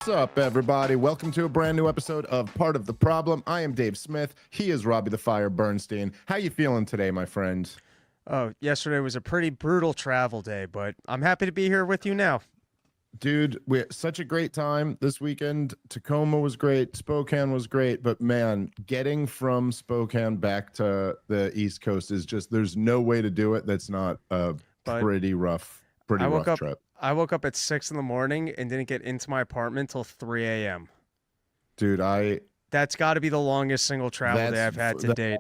What's up, everybody? Welcome to a brand new episode of Part of the Problem. I am Dave Smith. He is Robbie the Fire Bernstein. How you feeling today, my friend? Oh, yesterday was a pretty brutal travel day, but I'm happy to be here with you now. Dude, we had such a great time this weekend. Tacoma was great. Spokane was great. But man, getting from Spokane back to the East Coast is just, there's no way to do it that's not a But pretty rough I woke up trip. I woke up at 6 in the morning and didn't get into my apartment till 3 a.m. Dude, That's got to be the longest single travel day I've had to that date.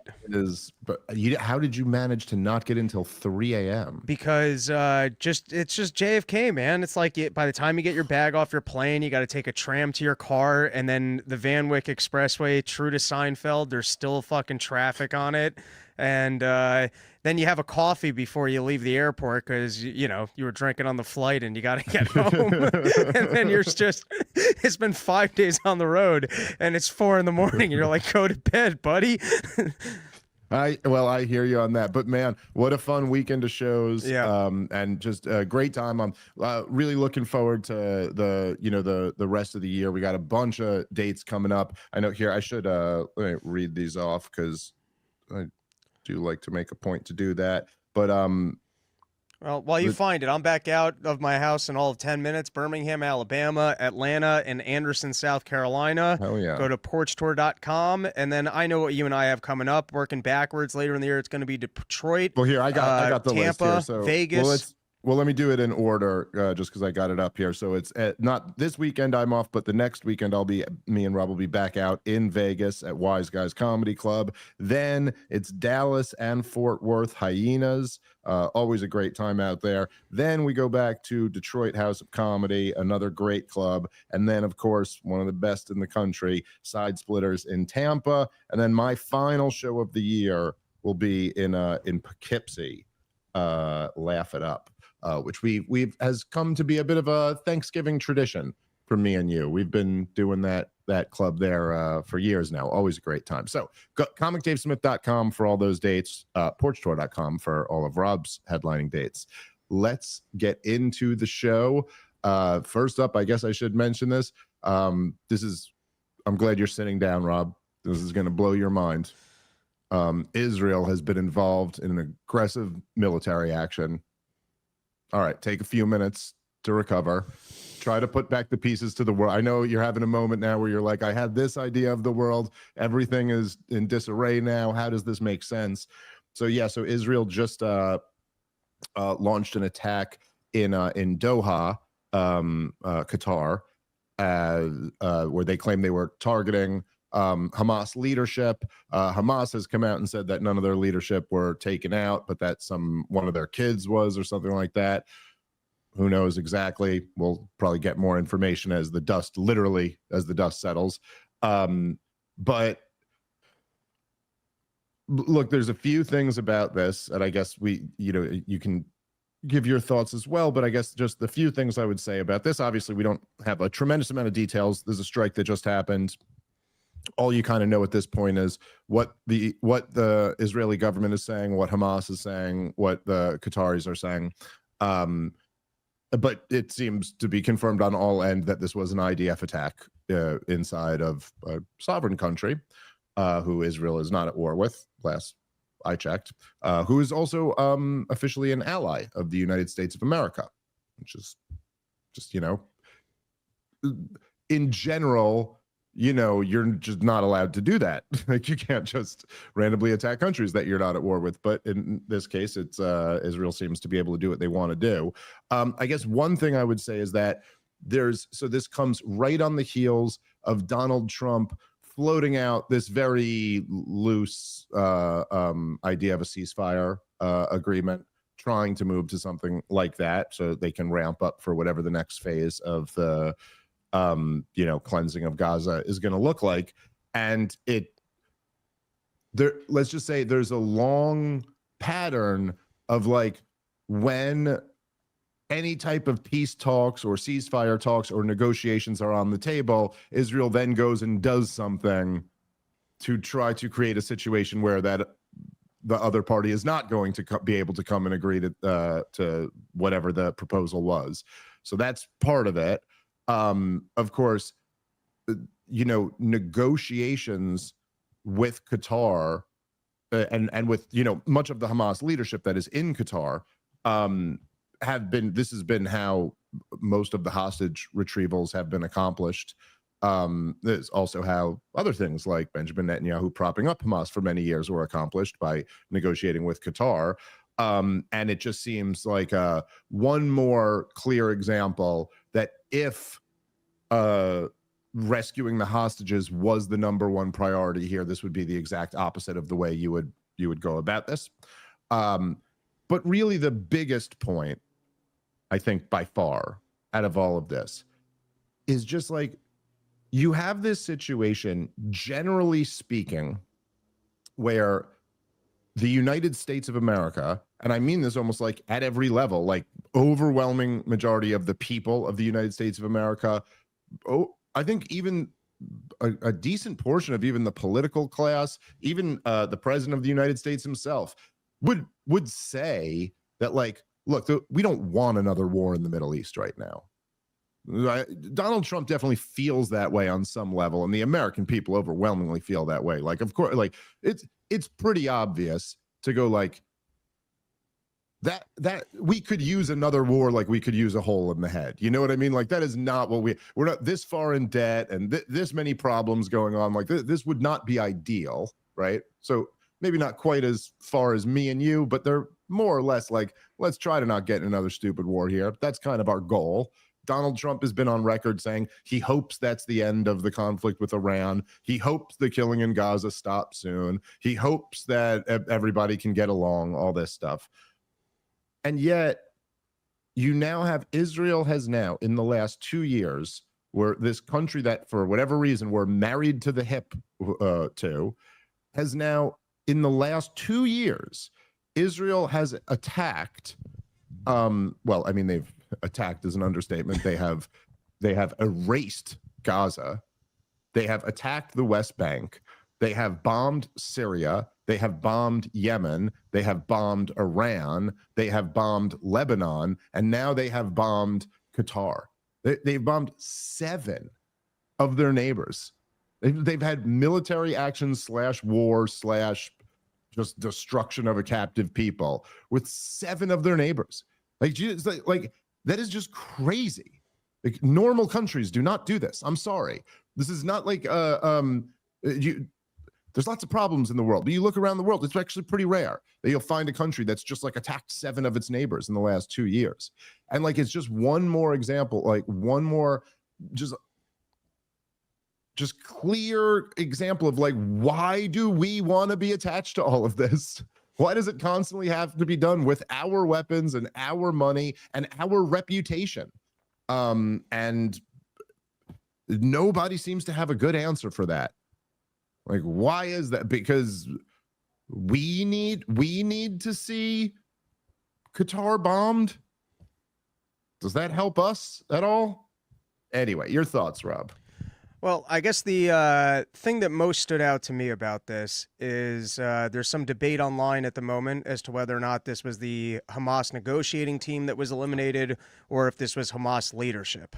but how did you manage to not get in till 3 a.m.? Because it's just JFK, man. It's like by the time you get your bag off your plane, you got to take a tram to your car, and then the Van Wyck Expressway, true to Seinfeld, there's still fucking traffic on it. And then you have a coffee before you leave the airport because, you were drinking on the flight and you got to get home. And then it's been 5 days on the road and it's 4 in the morning. You're like, go to bed, buddy. I hear you on that, but man, what a fun weekend of shows. Yeah. And just a great time. I'm really looking forward to the rest of the year. We got a bunch of dates coming up. I know here, I should let me read these off because I do like to make a point to do that. But well, while you find it, I'm back out of my house in all of 10 minutes. Birmingham, Alabama, Atlanta, and Anderson, South Carolina. Hell yeah. Go to porchtour.com. And then I know what you and I have coming up. Working backwards later in the year, it's going to be Detroit. Well, here, I got the Tampa, list here. So, Vegas. Well, let me do it in order just because I got it up here. So it's not this weekend I'm off, but the next weekend me and Rob will be back out in Vegas at Wise Guys Comedy Club. Then it's Dallas and Fort Worth Hyenas. Always a great time out there. Then we go back to Detroit House of Comedy, another great club. And then, of course, one of the best in the country, Side Splitters in Tampa. And then my final show of the year will be in Poughkeepsie, Laugh It Up. Which we've has come to be a bit of a Thanksgiving tradition for me and you. We've been doing that club there for years now. Always a great time. So go comicdavesmith.com for all those dates, porchtour.com for all of Rob's headlining dates. Let's get into the show. First up, I guess I should mention this. I'm glad you're sitting down, Rob. This is going to blow your mind. Israel has been involved in an aggressive military action. All right, take a few minutes to recover. Try to put back the pieces to the world. I know you're having a moment now where you're like, I had this idea of the world. Everything is in disarray now. How does this make sense? So Israel just launched an attack in Doha, Qatar, where they claim they were targeting Hamas leadership. Hamas has come out and said that none of their leadership were taken out, but that one of their kids was, or something like that. Who knows exactly? We'll probably get more information as the dust settles. But look, there's a few things about this, and I guess you can give your thoughts as well, but I guess just the few things I would say about this. Obviously, we don't have a tremendous amount of details. There's a strike that just happened. All you kind of know at this point is what the Israeli government is saying, what Hamas is saying, what the Qataris are saying. But it seems to be confirmed on all ends that this was an IDF attack inside of a sovereign country who Israel is not at war with, last I checked, who is also officially an ally of the United States of America, which is just, in general, you're just not allowed to do that. Like, you can't just randomly attack countries that you're not at war with. But in this case, it's Israel seems to be able to do what they want to do. I guess one thing I would say is that this comes right on the heels of Donald Trump floating out this very loose idea of a ceasefire agreement, trying to move to something like that so they can ramp up for whatever the next phase of the cleansing of Gaza is going to look like. And let's just say there's a long pattern of, like, when any type of peace talks or ceasefire talks or negotiations are on the table, Israel then goes and does something to try to create a situation where that the other party is not going to be able to come and agree to whatever the proposal was. So that's part of it. Of course, negotiations with Qatar and with much of the Hamas leadership that is in Qatar this has been how most of the hostage retrievals have been accomplished. There's also how other things like Benjamin Netanyahu propping up Hamas for many years were accomplished by negotiating with Qatar. And it just seems like one more clear example that if rescuing the hostages was the number one priority here, this would be the exact opposite of the way you would go about this. But really the biggest point, I think by far, out of all of this is just like, you have this situation, generally speaking, where the United States of America, and I mean this almost like at every level, like overwhelming majority of the people of the United States of America, I think even a decent portion of even the political class, even the president of the United States himself would say that, like, look, we don't want another war in the Middle East right now. Donald Trump definitely feels that way on some level, and the American people overwhelmingly feel that way. Like, of course, like it's pretty obvious to go like that we could use another war like we could use a hole in the head. You know what I mean? Like, that is not what we're not this far in debt and this many problems going on. Like, this would not be ideal, right? So maybe not quite as far as me and you, but they're more or less like, let's try to not get in another stupid war here. That's kind of our goal. Donald Trump has been on record saying he hopes that's the end of the conflict with Iran. He hopes the killing in Gaza stops soon. He hopes that everybody can get along, all this stuff. And yet, you now have Israel has now, in the last 2 years, where this country that, for whatever reason, we're married to the hip to, has now, in the last 2 years, Israel has attacked, well, I mean, they've attacked is an understatement. They have erased Gaza. They have attacked the West Bank. They have bombed Syria. They have bombed Yemen. They have bombed Iran. They have bombed Lebanon. And now they have bombed Qatar. They've bombed 7 of their neighbors. They've had military actions / war / just destruction of a captive people with 7 of their neighbors. Like that is just crazy. Like, normal countries do not do this. I'm sorry. This is not like there's lots of problems in the world, but you look around the world, it's actually pretty rare that you'll find a country that's just like attacked 7 of its neighbors in the last 2 years. And like, it's just one more example, like one more just clear example of like, why do we want to be attached to all of this? Why does it constantly have to be done with our weapons and our money and our reputation? And nobody seems to have a good answer for that. Like, why is that? Because we need to see Qatar bombed. Does that help us at all? Anyway, your thoughts, Rob. Well, I guess the thing that most stood out to me about this is there's some debate online at the moment as to whether or not this was the Hamas negotiating team that was eliminated or if this was Hamas leadership.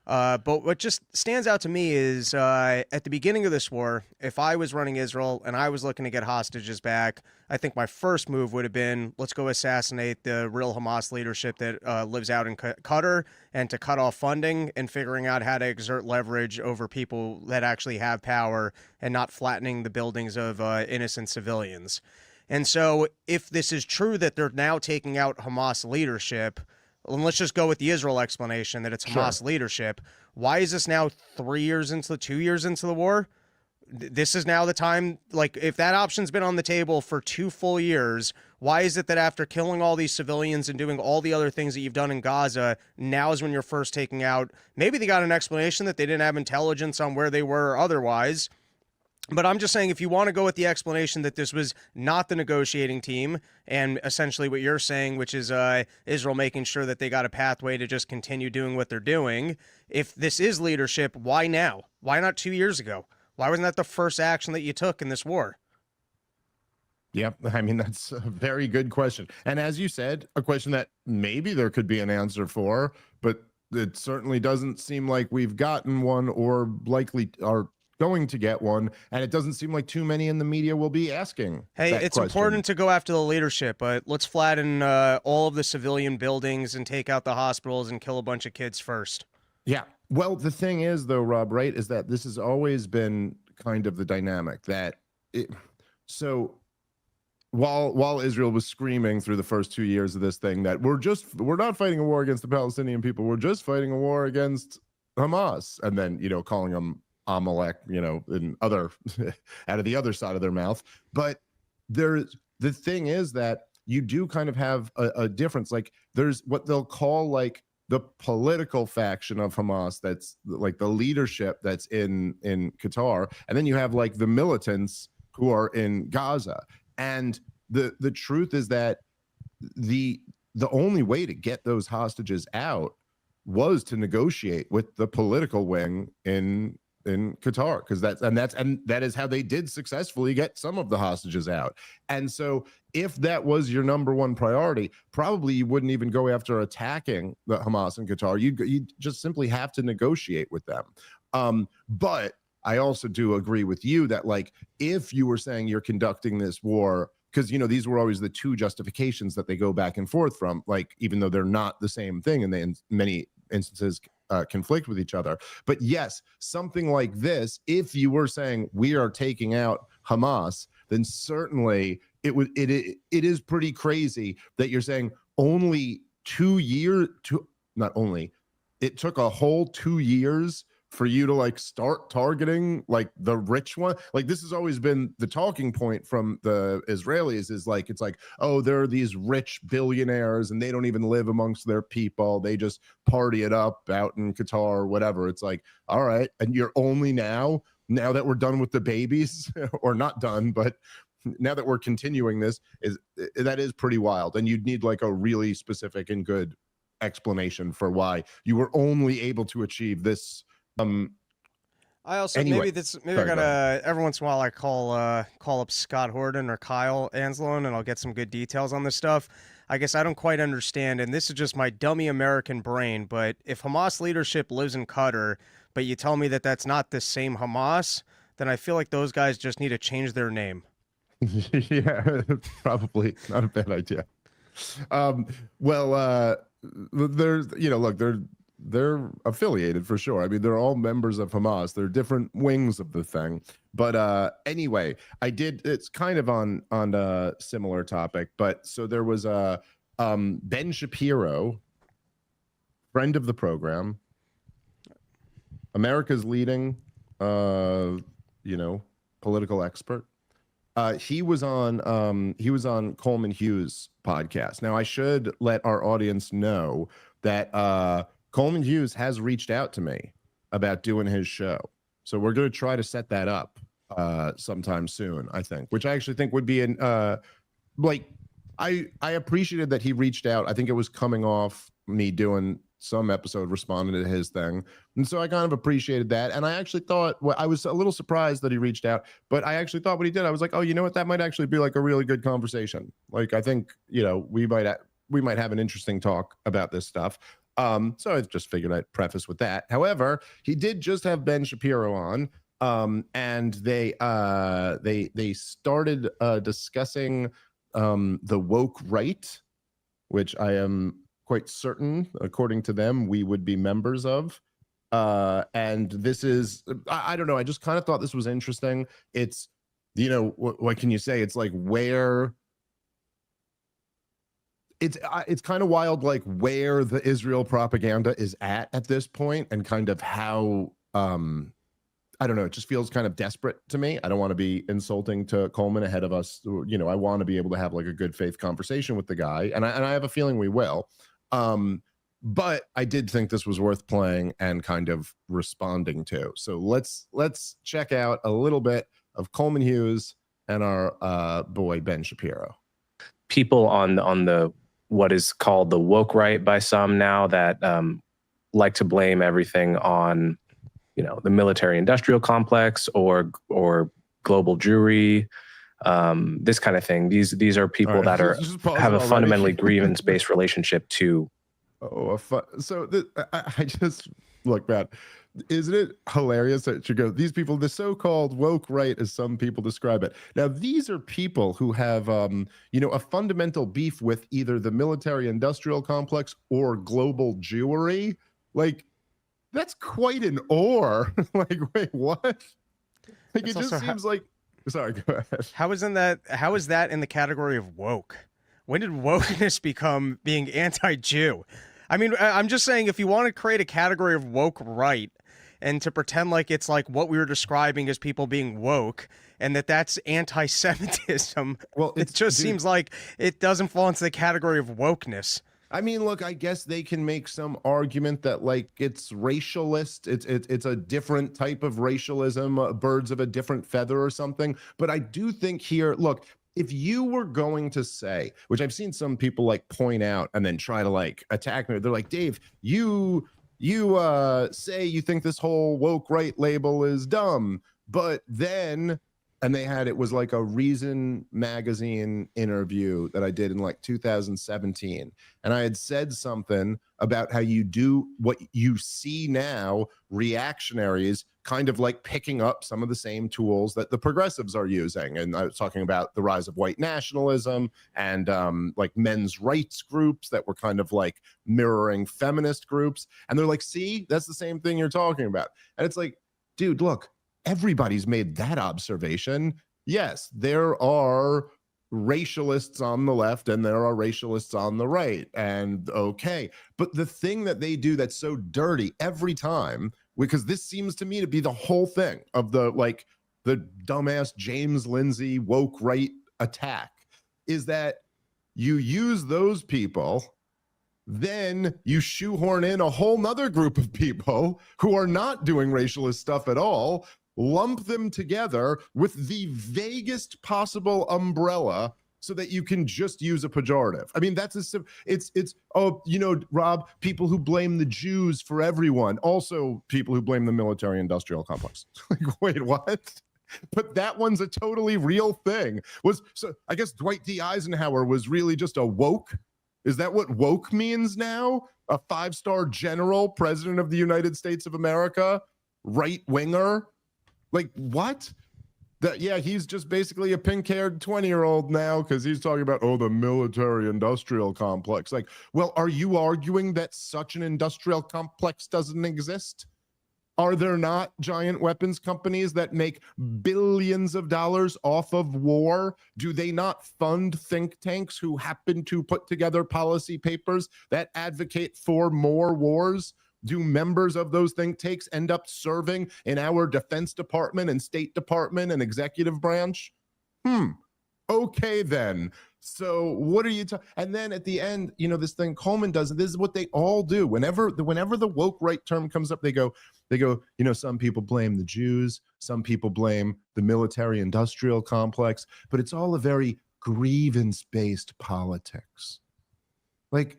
But what just stands out to me is at the beginning of this war, if I was running Israel and I was looking to get hostages back, I think my first move would have been, let's go assassinate the real Hamas leadership that lives out in Qatar, and to cut off funding and figuring out how to exert leverage over people that actually have power and not flattening the buildings of innocent civilians. And so if this is true that they're now taking out Hamas leadership, and let's just go with the Israel explanation that it's Hamas leadership. Why is this now 2 years into the war? This is now the time. Like, if that option's been on the table for 2 full years, why is it that after killing all these civilians and doing all the other things that you've done in Gaza, now is when you're first taking out? Maybe they got an explanation that they didn't have intelligence on where they were or otherwise. But I'm just saying, if you want to go with the explanation that this was not the negotiating team, and essentially what you're saying, which is Israel making sure that they got a pathway to just continue doing what they're doing, if this is leadership, why now? Why not 2 years ago? Why wasn't that the first action that you took in this war? Yep. I mean, that's a very good question. And as you said, a question that maybe there could be an answer for, but it certainly doesn't seem like we've gotten one or likely are going to get one, and it doesn't seem like too many in the media will be asking. Hey, that it's question. important to go after the leadership, but let's flatten all of the civilian buildings and take out the hospitals and kill a bunch of kids first. Yeah. Well, the thing is, though, Rob, right, is that this has always been kind of the dynamic that so while Israel was screaming through the first 2 years of this thing that we're not fighting a war against the Palestinian people, we're just fighting a war against Hamas, and then calling them Amalek, and other out of the other side of their mouth. But the thing is that you do kind of have a difference. Like there's what they'll call like the political faction of Hamas, that's like the leadership that's in Qatar, and then you have like the militants who are in Gaza. And the truth is that the only way to get those hostages out was to negotiate with the political wing in Qatar, because that is how they did successfully get some of the hostages out. And so if that was your number one priority, probably you wouldn't even go after attacking the Hamas in Qatar. You'd just simply have to negotiate with them. But I also do agree with you that, like, if you were saying you're conducting this war, because these were always the two justifications that they go back and forth from, like, even though they're not the same thing and they in many instances conflict with each other. But yes, something like this, if you were saying we are taking out Hamas, then certainly it is pretty crazy that you're saying only 2 years it took a whole 2 years for you to like start targeting like the rich one. Like this has always been the talking point from the Israelis, is like, it's like, oh, there are these rich billionaires and they don't even live amongst their people. They just party it up out in Qatar or whatever. It's like, all right. And you're only now that we're done with the babies or not done, but now that we're continuing this, that is pretty wild. And you'd need like a really specific and good explanation for why you were only able to achieve this. I also Anyway, maybe I gotta every once in a while I call up Scott Horton or Kyle Anslone and I'll get some good details on this stuff. I guess I don't quite understand, and this is just my dummy American brain, but if Hamas leadership lives in Qatar, but you tell me that that's not the same Hamas, then I feel like those guys just need to change their name. Yeah, probably not a bad idea. There's look, they're affiliated for sure. I mean, they're all members of Hamas. They're different wings of the thing. But anyway, it's kind of on a similar topic. But so there was Ben Shapiro, friend of the program, America's leading political expert. He was on Coleman Hughes' podcast. Now I should let our audience know that Coleman Hughes has reached out to me about doing his show. So we're going to try to set that up sometime soon, I think, which I actually think would be I appreciated that he reached out. I think it was coming off me doing some episode responding to his thing. And so I kind of appreciated that. And I actually thought, I was a little surprised that he reached out, but I actually thought what he did, I was like, oh, you know what? That might actually be like a really good conversation. Like, I think, we might have an interesting talk about this stuff. So I just figured I'd preface with that. However, he did just have Ben Shapiro on, and they started discussing the woke right, which I am quite certain, according to them, we would be members of. And this is, I don't know, I just kind of thought this was interesting. It's, what can you say? It's like where... It's kind of wild, like where the Israel propaganda is at this point, and kind of how I don't know. It just feels kind of desperate to me. I don't want to be insulting to Coleman ahead of us. I want to be able to have like a good faith conversation with the guy, and I have a feeling we will. But I did think this was worth playing and kind of responding to. So let's check out a little bit of Coleman Hughes and our boy Ben Shapiro. People on the what is called the woke right by some now that like to blame everything on, the military industrial complex or global Jewry, this kind of thing. These are people that have a fundamentally grievance-based relationship to I just look, man. Isn't it hilarious that you go, these people, the so-called woke right, as some people describe it. Now, these are people who have, a fundamental beef with either the military-industrial complex or global Jewry. Like, that's quite an or. Like, wait, what? Like, That's it just also seems like. Sorry, go ahead. How is that in the category of woke? When did wokeness become being anti-Jew? I mean, I'm just saying, if you want to create a category of woke right and to pretend like it's like what we were describing as people being woke and that's anti-Semitism, Well, it just seems like it doesn't fall into the category of wokeness. I mean, look, I guess they can make some argument that like it's racialist. It's a different type of racialism, birds of a different feather or something. But I do think here, look, if you were going to say, which I've seen some people like point out and then try to like attack me, they're like, Dave, you say you think this whole woke right label is dumb, but then, and it was like a Reason magazine interview that I did in like 2017. And I had said something about how you do what you see now, reactionaries kind of like picking up some of the same tools that the progressives are using. And I was talking about the rise of white nationalism and like men's rights groups that were kind of like mirroring feminist groups. And they're like, see, that's the same thing you're talking about. And it's like, dude, look, everybody's made that observation. Yes, there are racialists on the left and there are racialists on the right. And okay, but the thing that they do that's so dirty every time, because this seems to me to be the whole thing of the dumbass James Lindsay woke right attack, is that you use those people, then you shoehorn in a whole nother group of people who are not doing racialist stuff at all, lump them together with the vaguest possible umbrella so that you can just use a pejorative. I mean, Rob, people who blame the Jews for everyone, also people who blame the military-industrial complex. Like, wait, what? But that one's a totally real thing. So I guess Dwight D. Eisenhower was really just a woke. Is that what woke means now? A 5-star general, president of the United States of America, right-winger? Like, what? He's just basically a pink-haired 20-year-old now because he's talking about, the military-industrial complex. Like, well, are you arguing that such an industrial complex doesn't exist? Are there not giant weapons companies that make billions of dollars off of war? Do they not fund think tanks who happen to put together policy papers that advocate for more wars? Do members of those think tanks end up serving in our Defense Department and State Department and executive branch? Okay, then. So what are you talking? And then at the end, this thing Coleman does, this is what they all do. Whenever the woke right term comes up, they go, some people blame the Jews, some people blame the military industrial complex, but it's all a very grievance-based politics. Like,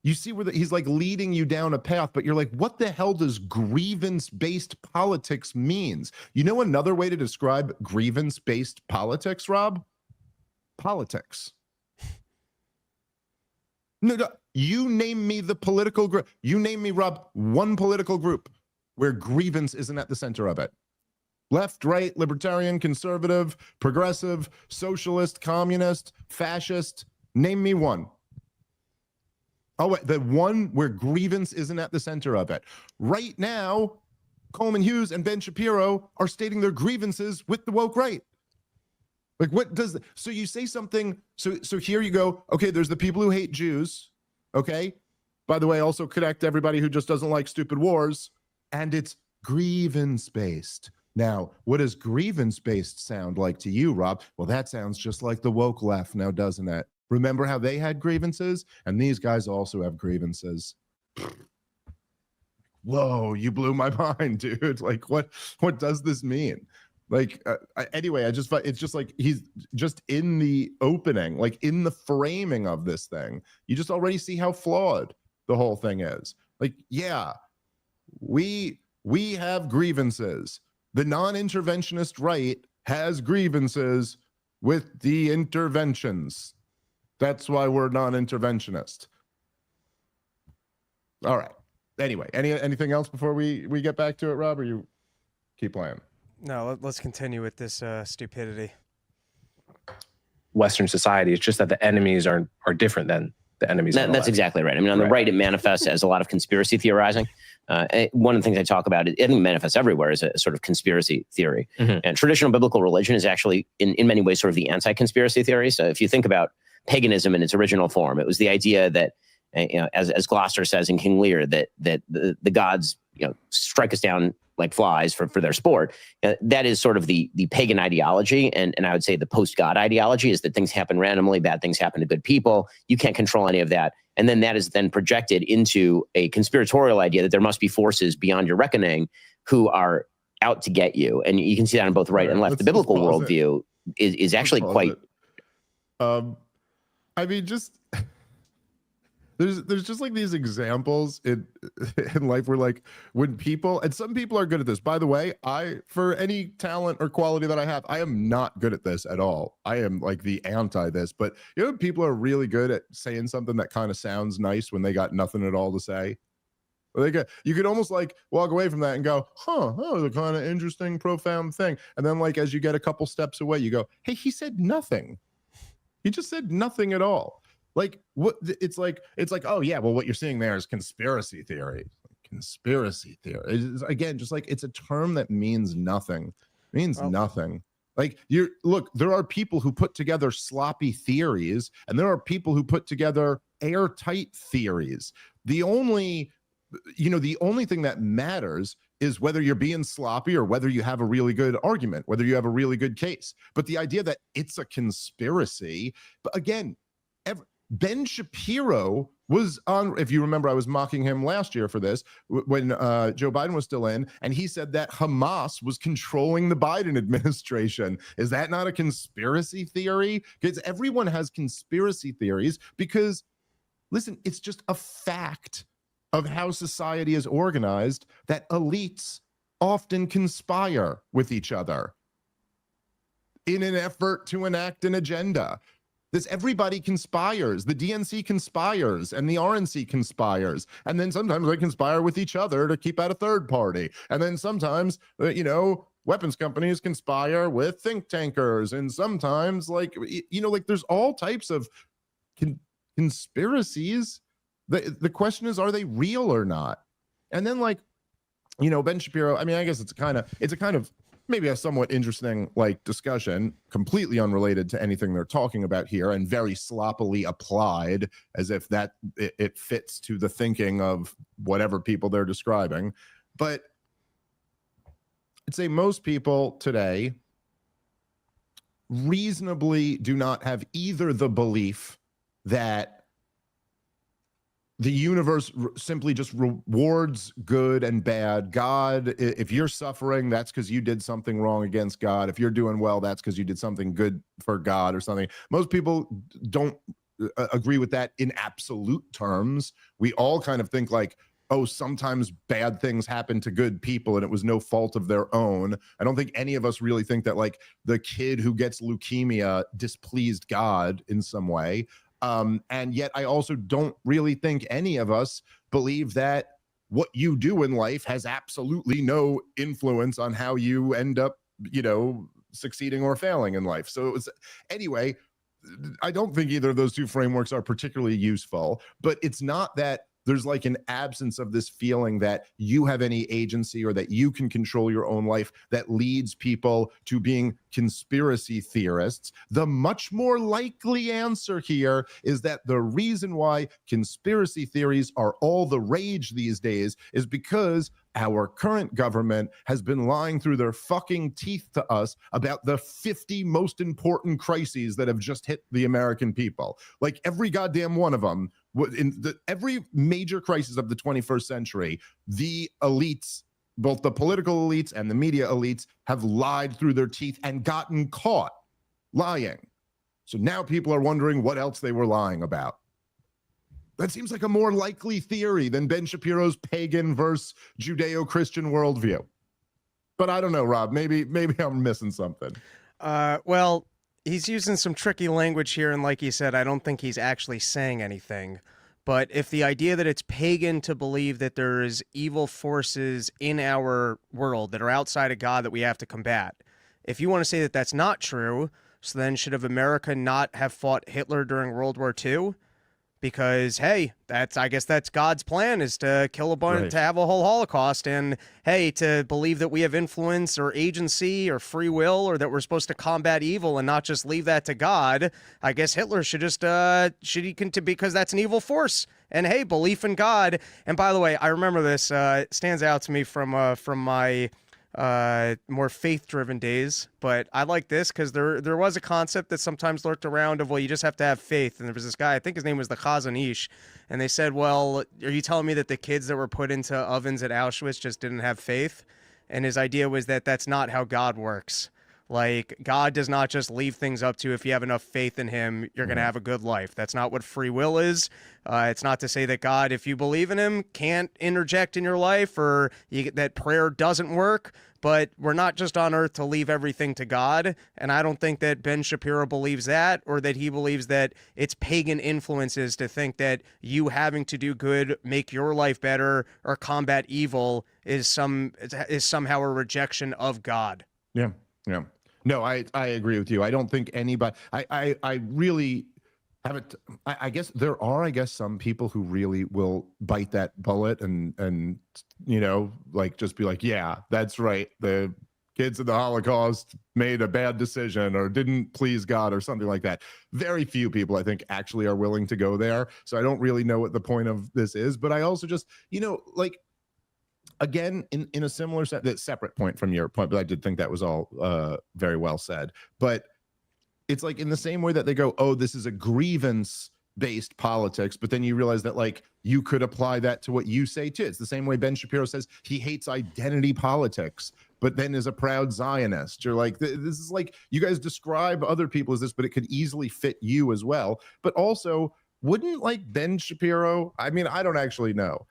you see where he's like leading you down a path, but you're like, what the hell does grievance-based politics means? You know another way to describe grievance-based politics, Rob? Politics. No, you name me the political group. You name me, Rob, one political group where grievance isn't at the center of it. Left, right, libertarian, conservative, progressive, socialist, communist, fascist. Name me one. Oh, wait, the one where grievance isn't at the center of it. Right now, Coleman Hughes and Ben Shapiro are stating their grievances with the woke right. Like, what does, so you say something, so here you go, okay, there's the people who hate Jews, okay? By the way, also connect everybody who just doesn't like stupid wars, and it's grievance-based. Now, what does grievance-based sound like to you, Rob? Well, that sounds just like the woke left now, doesn't it? Remember how they had grievances? And these guys also have grievances. Whoa, you blew my mind, dude. Like, what does this mean? Like, anyway, it's just like he's just in the opening, like in the framing of this thing. You just already see how flawed the whole thing is. Like, yeah, we have grievances. The non-interventionist right has grievances with the interventions. That's why we're non-interventionist. All right. Anyway, anything else before we get back to it, Rob, or you keep playing? No, let's continue with this stupidity. Western society. It's just that the enemies are different than the enemies. That's exactly right. I mean, on the right, it manifests as a lot of conspiracy theorizing. One of the things I talk about, I think it manifests everywhere, is a sort of conspiracy theory. And traditional biblical religion is actually, in many ways, sort of the anti-conspiracy theory. So if you think about paganism in its original form, it was the idea that, as Gloucester says in King Lear, that the gods, strike us down like flies for their sport. That is sort of the pagan ideology. And I would say the post-God ideology is that things happen randomly, bad things happen to good people. You can't control any of that. And then that is then projected into a conspiratorial idea that there must be forces beyond your reckoning who are out to get you. And you can see that on both right and left. The biblical worldview is actually quite... I mean, just... There's just like these examples in life where, like, when people, and some people are good at this, by the way, for any talent or quality that I have, I am not good at this at all. I am like the anti this, but people are really good at saying something that kind of sounds nice when they got nothing at all to say. You could almost like walk away from that and go, that was a kind of interesting, profound thing. And then, like, as you get a couple steps away, you go, hey, he said nothing. He just said nothing at all. Like, what? It's like, oh yeah, well, what you're seeing there is conspiracy theory. Conspiracy theory. It's, again, just like, it's a term that means nothing. It means nothing. Like, look, there are people who put together sloppy theories, and there are people who put together airtight theories. The only thing that matters is whether you're being sloppy or whether you have a really good argument, whether you have a really good case. But the idea that it's a conspiracy, but again, Ben Shapiro was on, if you remember, I was mocking him last year for this, when Joe Biden was still in, and he said that Hamas was controlling the Biden administration. Is that not a conspiracy theory? Because everyone has conspiracy theories because, listen, it's just a fact of how society is organized that elites often conspire with each other in an effort to enact an agenda. Everybody conspires. The DNC conspires and the RNC conspires. And then sometimes they conspire with each other to keep out a third party. And then sometimes, weapons companies conspire with think tankers. And sometimes, like there's all types of conspiracies. The question is, are they real or not? And then, Ben Shapiro, I mean, I guess it's a kind of maybe a somewhat interesting discussion, completely unrelated to anything they're talking about here and very sloppily applied as if that it fits to the thinking of whatever people they're describing. But I'd say most people today reasonably do not have either the belief that the universe simply just rewards good and bad. God, if you're suffering, that's because you did something wrong against God. If you're doing well, that's because you did something good for God or something. Most people don't agree with that in absolute terms. We all kind of think like, oh, sometimes bad things happen to good people and it was no fault of their own. I don't think any of us really think that the kid who gets leukemia displeased God in some way. And yet I also don't really think any of us believe that what you do in life has absolutely no influence on how you end up, succeeding or failing in life. So anyway, I don't think either of those two frameworks are particularly useful, but it's not that there's an absence of this feeling that you have any agency or that you can control your own life that leads people to being conspiracy theorists. The much more likely answer here is that the reason why conspiracy theories are all the rage these days is because our current government has been lying through their fucking teeth to us about the 50 most important crises that have just hit the American people. Every goddamn one of them, every major crisis of the 21st century, the elites, both the political elites and the media elites, have lied through their teeth and gotten caught lying. So now people are wondering what else they were lying about. That seems like a more likely theory than Ben Shapiro's pagan versus Judeo-Christian worldview. But I don't know, Rob. Maybe I'm missing something. Well, he's using some tricky language here, and like he said, I don't think he's actually saying anything. But if the idea that it's pagan to believe that there's evil forces in our world that are outside of God that we have to combat, if you want to say that that's not true, so then should have America not have fought Hitler during World War II? Because hey, I guess that's God's plan, is to kill a bunch, Right. to have a whole Holocaust, and hey, to believe that we have influence or agency or free will, or that we're supposed to combat evil and not just leave that to God. I guess Hitler should just because that's an evil force. And hey, belief in God. And by the way, I remember this. It stands out to me from my more faith-driven days, but I like this because there was a concept that sometimes lurked around of, well, you just have to have faith. And there was this guy, I think his name was the Chazanish, and they said, well, are you telling me that the kids that were put into ovens at Auschwitz just didn't have faith? And his idea was that that's not how God works. Like, God does not just leave things up to, if you have enough faith in him, you're going to have a good life. That's not what free will is. It's not to say that God, if you believe in him, can't interject in your life, or that prayer doesn't work. But we're not just on earth to leave everything to God. And I don't think that Ben Shapiro believes that, or that he believes that it's pagan influences to think that you having to do good, make your life better, or combat evil is somehow a rejection of God. Yeah. Yeah. No, I agree with you. I don't think anybody, I really haven't, I guess there are, some people who really will bite that bullet and, you know, like, just be like, yeah, that's right. The kids in the Holocaust made a bad decision or didn't please God or something like that. Very few people, I think, actually are willing to go there. So I don't really know what the point of this is, but I also just, you know, like, again, in a similar separate point from your point, but I did think that was all very well said. But it's like, in the same way that they go, oh, this is a grievance based politics, but then you realize that, like, you could apply that to what you say too. It's the same way Ben Shapiro says he hates identity politics, but then is a proud Zionist. You're like, this is like, you guys describe other people as this, but it could easily fit you as well. But also, wouldn't, like, Ben Shapiro, I mean, I don't actually know.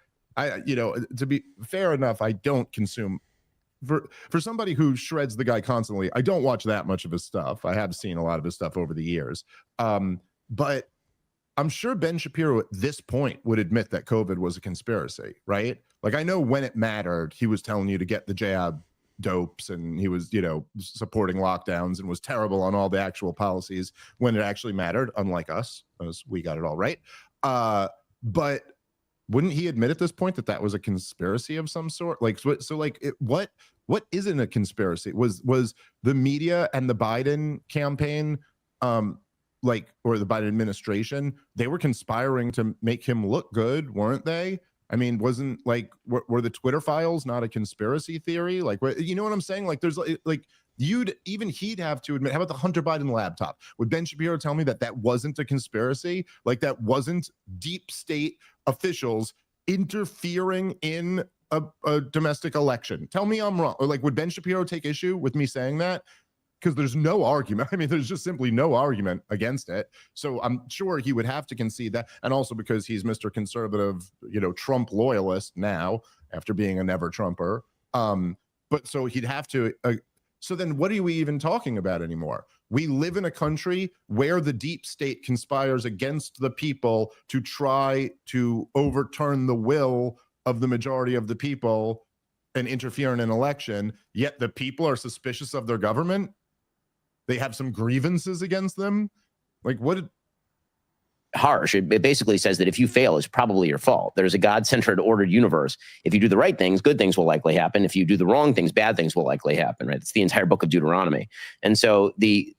You know, to be fair enough, I don't consume, for somebody who shreds the guy constantly, I don't watch that much of his stuff. I have seen a lot of his stuff over the years. But I'm sure Ben Shapiro at this point would admit that COVID was a conspiracy, right? Like, I know when it mattered, he was telling you to get the jab dopes, and he was, you know, supporting lockdowns and was terrible on all the actual policies when it actually mattered, unlike us, as we got it all right. But wouldn't he admit at this point that that was a conspiracy of some sort? Like, so like, what isn't a conspiracy? Was the media and the Biden campaign, like, or the Biden administration, they were conspiring to make him look good, weren't they? I mean, wasn't, like, were the Twitter files not a conspiracy theory? Like, you know what I'm saying? Like, there's like, he'd have to admit. How about the Hunter Biden laptop? Would Ben Shapiro tell me that that wasn't a conspiracy? Like, that wasn't deep state officials interfering in a domestic election? Tell me I'm wrong. Or, like, would Ben Shapiro take issue with me saying that? Because there's no argument. I mean, there's just simply no argument against it. So I'm sure he would have to concede that. And also because he's Mr. Conservative, you know, Trump loyalist now, after being a never Trumper. But so he'd have to. So then what are we even talking about anymore? We live in a country where the deep state conspires against the people to try to overturn the will of the majority of the people and interfere in an election, yet the people are suspicious of their government. They have some grievances against them. Like, what? Harsh. It basically says that if you fail, it's probably your fault. There's a God-centered, ordered universe. If you do the right things, good things will likely happen. If you do the wrong things, bad things will likely happen. Right? It's the entire book of Deuteronomy. And so the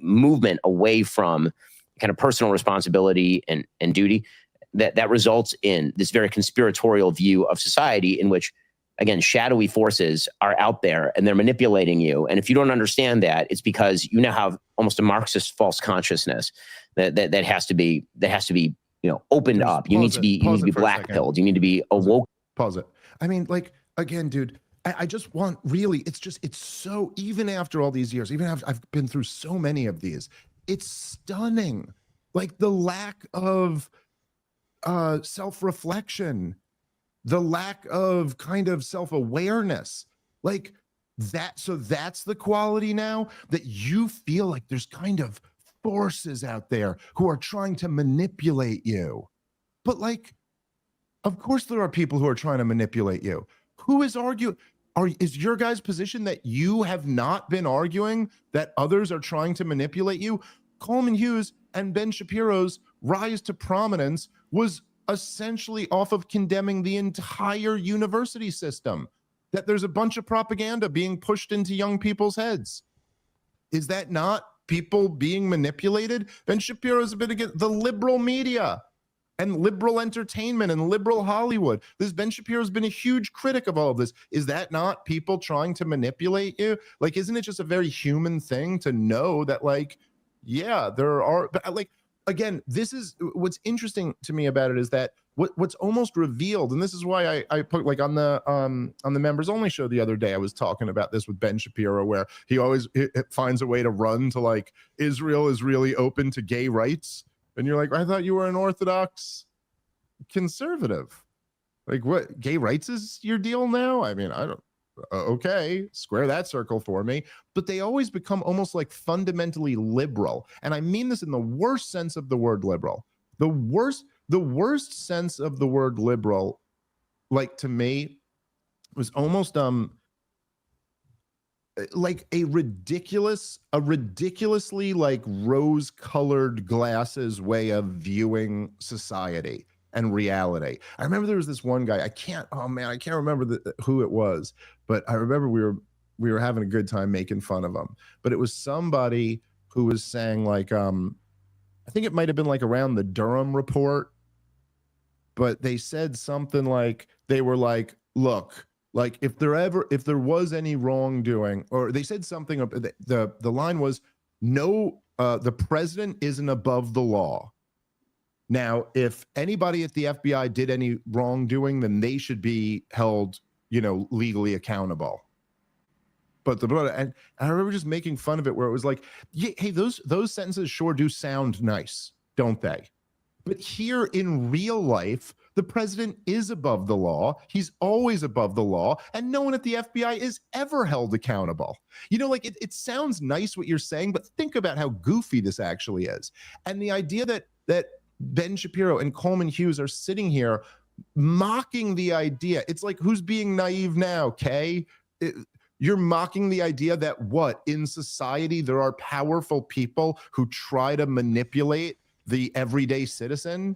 movement away from kind of personal responsibility and duty, that results in this very conspiratorial view of society, in which, again, shadowy forces are out there and they're manipulating you. And if you don't understand that, it's because you now have almost a Marxist false consciousness that has to be, you know, opened up. You need to be black-pilled. You need to be awoke. Pause it. I mean, like, again, dude, I just want, really, it's so, even after all these years, even after I've been through so many of these, it's stunning. Like, the lack of self-reflection, the lack of kind of self-awareness, like that. So that's the quality now, that you feel like there's kind of forces out there who are trying to manipulate you. But like, of course there are people who are trying to manipulate you. Who is arguing? Is your guys' position that you have not been arguing that others are trying to manipulate you? Coleman Hughes and Ben Shapiro's rise to prominence was essentially off of condemning the entire university system, that there's a bunch of propaganda being pushed into young people's heads. Is that not people being manipulated? Ben Shapiro's been against the liberal media and liberal entertainment and liberal Hollywood. This Ben Shapiro's been a huge critic of all of this. Is that not people trying to manipulate you? Like, isn't it just a very human thing to know that, like, yeah, there are, but like, again, this is what's interesting to me about it is that what's almost revealed, and this is why I put like on the members only show the other day, I was talking about this with Ben Shapiro, where he always finds a way to run to like, Israel is really open to gay rights. And you're like, I thought you were an Orthodox conservative. Like, what, gay rights is your deal now? I mean, I don't, okay, square that circle for me. But they always become almost like fundamentally liberal. And I mean this in the worst sense of the word liberal. The worst sense of the word liberal, like, to me, was almost like a ridiculously like rose-colored glasses way of viewing society and reality. I remember there was this one guy, I can't remember who it was, but I remember we were having a good time making fun of him. But it was somebody who was saying like, I think it might have been like around the Durham report, but they said something like, they were like, look, like if there was any wrongdoing, or they said something, the line was, no, the president isn't above the law. Now, if anybody at the FBI did any wrongdoing, then they should be held, legally accountable. But and I remember just making fun of it, where it was like, yeah, hey, those sentences sure do sound nice, don't they? But here in real life, the president is above the law. He's always above the law, and no one at the FBI is ever held accountable. Like it sounds nice what you're saying, but think about how goofy this actually is. And the idea that Ben Shapiro and Coleman Hughes are sitting here mocking the idea. It's like, who's being naive now, Kay? You're mocking the idea that in society there are powerful people who try to manipulate the everyday citizen?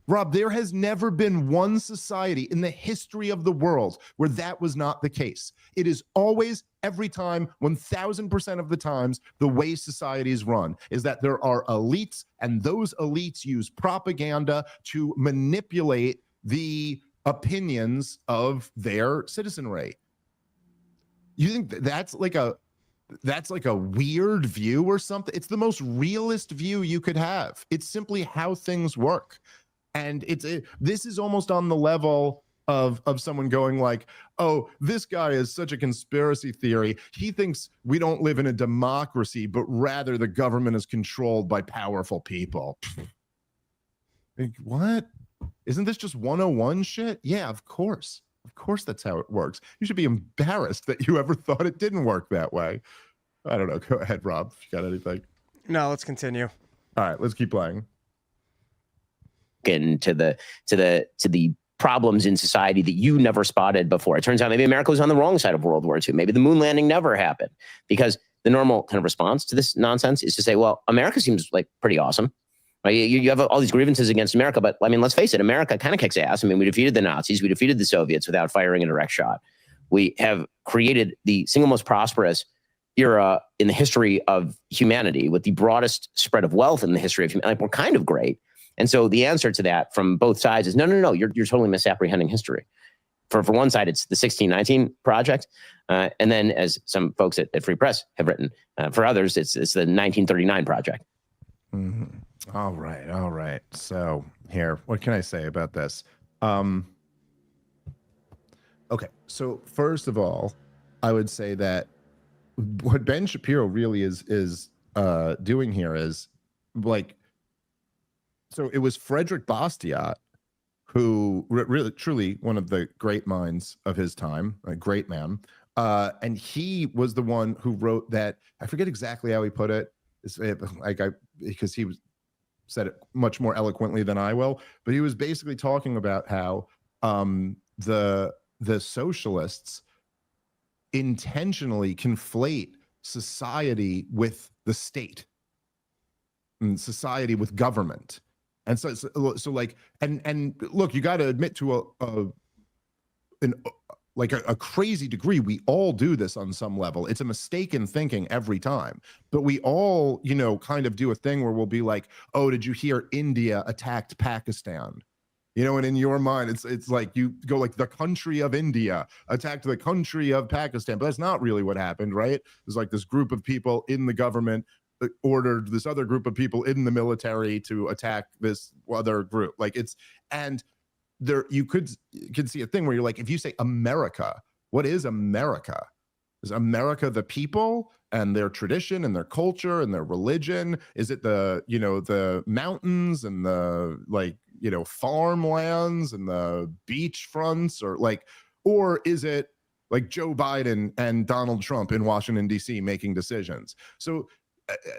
Rob, there has never been one society in the history of the world where that was not the case. It is always, every time, 1000% of the times, the way societies run is that there are elites, and those elites use propaganda to manipulate the opinions of their citizenry. You think that's like a weird view or something? It's the most realist view you could have. It's simply how things work. And this is almost on the level of someone going like, oh, this guy is such a conspiracy theory. He thinks we don't live in a democracy, but rather the government is controlled by powerful people. Like, what? Isn't this just 101 shit? Yeah, of course. Of course that's how it works. You should be embarrassed that you ever thought it didn't work that way. I don't know. Go ahead, Rob, if you got anything. No, let's continue. All right, let's keep playing. Into the problems in society that you never spotted before. It turns out maybe America was on the wrong side of World War II. Maybe the moon landing never happened, because the normal kind of response to this nonsense is to say, well, America seems like pretty awesome. Right? You have all these grievances against America, but I mean, let's face it, America kind of kicks ass. I mean, we defeated the Nazis, we defeated the Soviets without firing a direct shot. We have created the single most prosperous era in the history of humanity, with the broadest spread of wealth in the history of humanity. Like, we're kind of great. And so the answer to that from both sides is no, you're totally misapprehending history. For one side, it's the 1619 project. And then, as some folks at Free Press have written, for others, it's the 1939 project. Mm-hmm. All right. So here, what can I say about this? Okay, so first of all, I would say that what Ben Shapiro really is doing here is like, so it was Frederick Bastiat, who really truly one of the great minds of his time, a great man. And he was the one who wrote that, I forget exactly how he put it. Because he was, said it much more eloquently than I will, but he was basically talking about how the socialists intentionally conflate society with the state and society with government. And so like, and look, you got to admit to a crazy degree, we all do this on some level. It's a mistaken thinking every time, but we all, you know, kind of do a thing where we'll be like, oh, did you hear India attacked Pakistan? You know, and in your mind, it's like you go like the country of India attacked the country of Pakistan, but that's not really what happened, right? There's like this group of people in the government ordered this other group of people in the military to attack this other group. Like it's, and there you could see a thing where you're like, if you say America, what is America? Is America the people and their tradition and their culture and their religion? Is it the, you know, the mountains and the, like, you know, farmlands and the beach fronts, or like, or is it like Joe Biden and Donald Trump in Washington, D.C. making decisions? So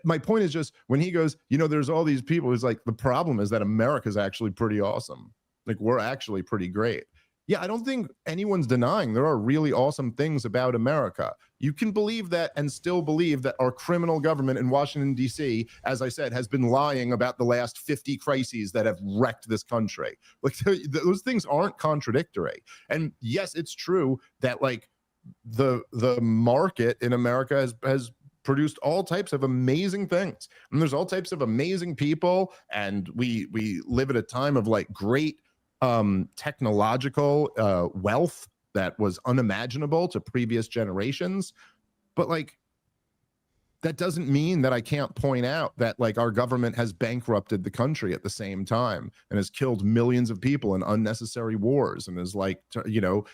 my point is just when he goes, you know, there's all these people, it's like the problem is that America's actually pretty awesome. Like we're actually pretty great. Yeah, I don't think anyone's denying there are really awesome things about America. You can believe that and still believe that our criminal government in Washington, D.C., as I said, has been lying about the last 50 crises that have wrecked this country. Like those things aren't contradictory. And yes, it's true that like the market in America has produced all types of amazing things. And there's all types of amazing people. And we live at a time of like great technological wealth that was unimaginable to previous generations. But like, that doesn't mean that I can't point out that like our government has bankrupted the country at the same time and has killed millions of people in unnecessary wars and is like, you know,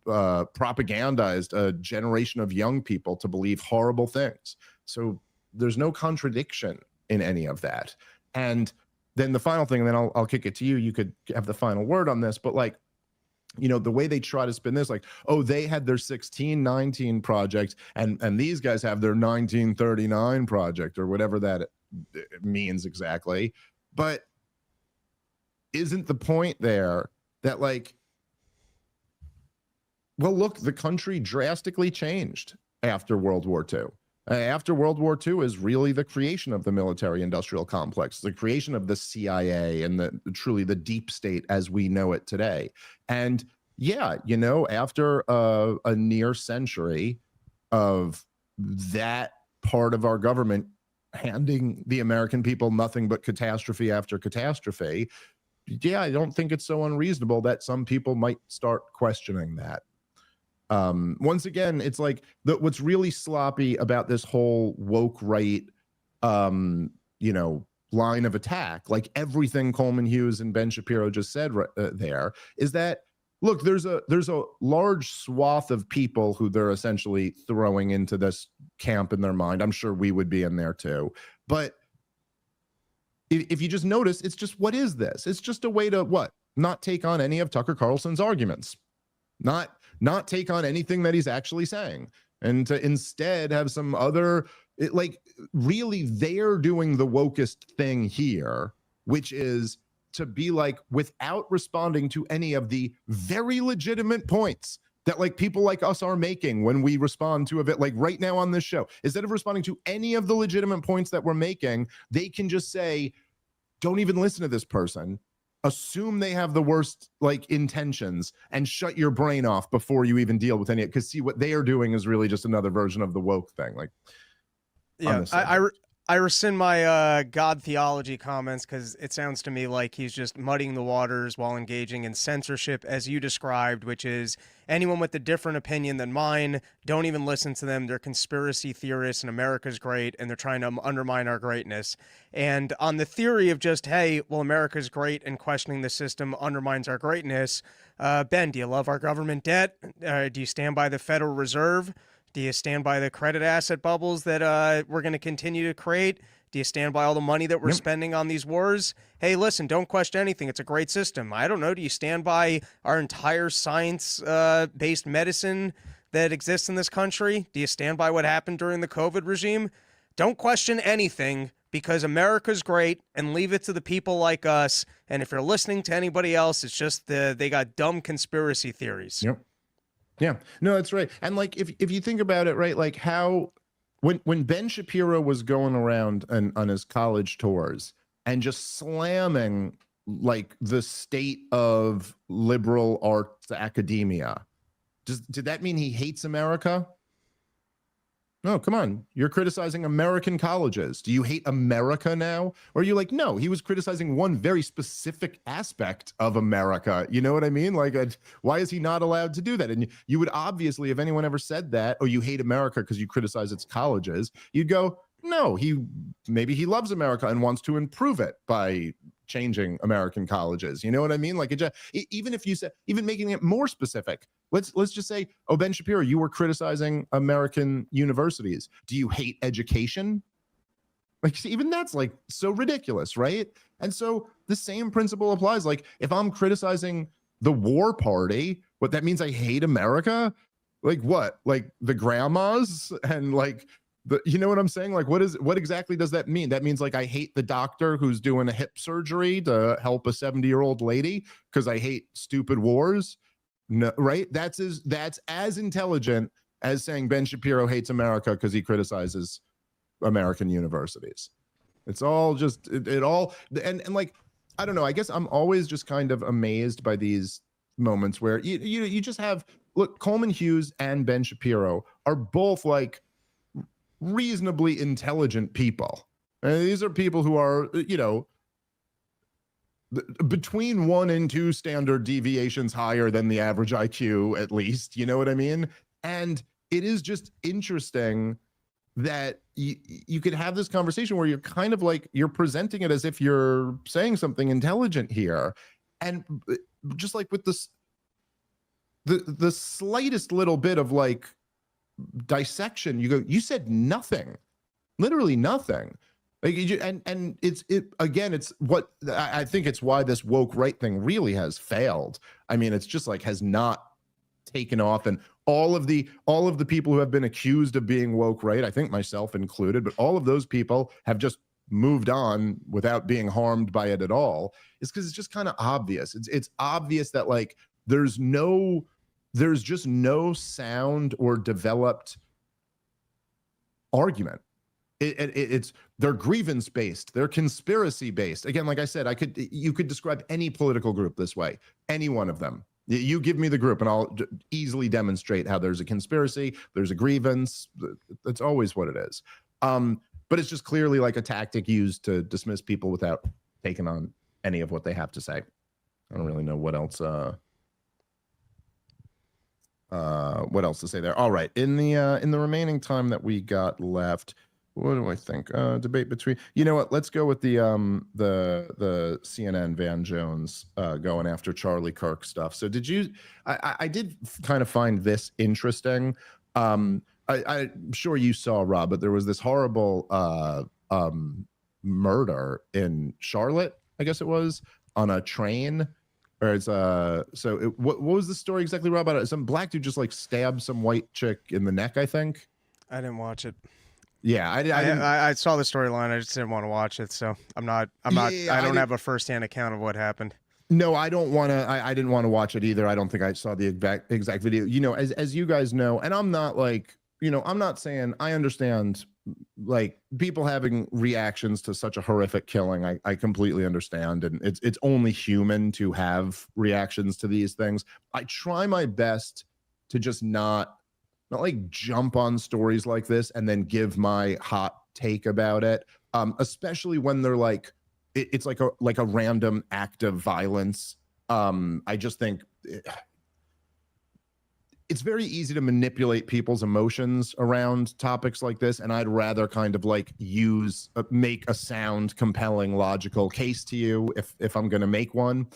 propagandized a generation of young people to believe horrible things. So there's no contradiction in any of that. And then the final thing, and then I'll kick it to you. You could have the final word on this, but like, you know, the way they try to spin this, like, oh, they had their 1619 project and these guys have their 1939 project or whatever that means exactly. But isn't the point there that like, well, look, the country drastically changed after World War II. After World War II is really the creation of the military-industrial complex, the creation of the CIA and truly the deep state as we know it today. And yeah, you know, after a near century of that part of our government handing the American people nothing but catastrophe after catastrophe, yeah, I don't think it's so unreasonable that some people might start questioning that. Once again, it's like what's really sloppy about this whole woke right, you know, line of attack, like everything Coleman Hughes and Ben Shapiro just said there, is that, look, there's a large swath of people who they're essentially throwing into this camp in their mind. I'm sure we would be in there too. But if you just notice, it's just, what is this? It's just a way to what? Not take on any of Tucker Carlson's arguments. Not take on anything that he's actually saying, and to instead have some other, like, really they're doing the wokest thing here, which is to be like, without responding to any of the very legitimate points that like people like us are making when we respond to a bit, like right now on this show, instead of responding to any of the legitimate points that we're making, they can just say, don't even listen to this person. Assume they have the worst like intentions and shut your brain off before you even deal with any, because see, what they are doing is really just another version of the woke thing. Like, yeah, I rescind my God theology comments, because it sounds to me like he's just muddying the waters while engaging in censorship, as you described, which is anyone with a different opinion than mine, don't even listen to them. They're conspiracy theorists and America's great, and they're trying to undermine our greatness. And on the theory of just, hey, well, America's great and questioning the system undermines our greatness, Ben, do you love our government debt? Do you stand by the Federal Reserve? Do you stand by the credit asset bubbles that we're going to continue to create? Do you stand by all the money that we're spending on these wars? Hey, listen, don't question anything. It's a great system. I don't know. Do you stand by our entire science-based medicine that exists in this country? Do you stand by what happened during the COVID regime? Don't question anything, because America's great, and leave it to the people like us. And if you're listening to anybody else, it's just they got dumb conspiracy theories. Yep. Yeah, no, that's right. And like, if you think about it, right, like how when Ben Shapiro was going around on his college tours and just slamming like the state of liberal arts academia, did that mean he hates America? No, come on. You're criticizing American colleges. Do you hate America now? Or are you like, no, he was criticizing one very specific aspect of America. You know what I mean? Like, why is he not allowed to do that? And you would obviously, if anyone ever said that, oh, you hate America because you criticize its colleges, you'd go, no, maybe he loves America and wants to improve it by changing American colleges. You know what I mean? Like, even if you said, even making it more specific, let's just say, oh, Ben Shapiro, you were criticizing American universities. Do you hate education? Like, see, even that's like so ridiculous, right? And so the same principle applies. Like, if I'm criticizing the war party, what that means I hate America? Like what? Like the grandmas and like you know what I'm saying? Like, what exactly does that mean? That means like I hate the doctor who's doing a hip surgery to help a 70-year-old lady because I hate stupid wars. No, right? That's as intelligent as saying Ben Shapiro hates America because he criticizes American universities. It's all just it all and like, I don't know. I guess I'm always just kind of amazed by these moments where you just have, look, Coleman Hughes and Ben Shapiro are both like reasonably intelligent people. And these are people who are, you know, between 1 and 2 standard deviations higher than the average IQ, at least. You know what I mean? And it is just interesting that you could have this conversation where you're kind of like, you're presenting it as if you're saying something intelligent here. And just like with this, the slightest little bit of like dissection, you go, you said nothing, literally nothing. Like, and it's what I think it's why this woke right thing really has failed. I mean, it's just like has not taken off, and all of the people who have been accused of being woke right, I think myself included, but all of those people have just moved on without being harmed by it at all. It's because it's just kind of obvious. It's obvious that like there's just no sound or developed argument. They're grievance based, they're conspiracy based. Again, like I said, you could describe any political group this way, any one of them. You give me the group and I'll easily demonstrate how there's a conspiracy, there's a grievance. That's always what it is. But it's just clearly like a tactic used to dismiss people without taking on any of what they have to say. I don't really know what else to say there. All right, in the remaining time that we got left, what do I think? Debate between, you know what? Let's go with the CNN Van Jones going after Charlie Kirk stuff. So I did kind of find this interesting. I'm sure you saw, Rob, but there was this horrible murder in Charlotte, I guess it was, on a train. Or it's what was the story exactly, Rob? About it? Some black dude just like stabbed some white chick in the neck, I think. I didn't watch it. Yeah, I saw the storyline. I just didn't want to watch it, so I don't have a firsthand account of what happened. No, I don't want to. I didn't want to watch it either. I don't think I saw the exact video. You know, as you guys know, and I'm not like, you know, I'm not saying I understand like people having reactions to such a horrific killing. I completely understand, and it's only human to have reactions to these things. I try my best to just not like jump on stories like this and then give my hot take about it, especially when they're like it's like a random act of violence. I just think it's very easy to manipulate people's emotions around topics like this, and I'd rather kind of like make a sound, compelling, logical case to you if I'm going to make one.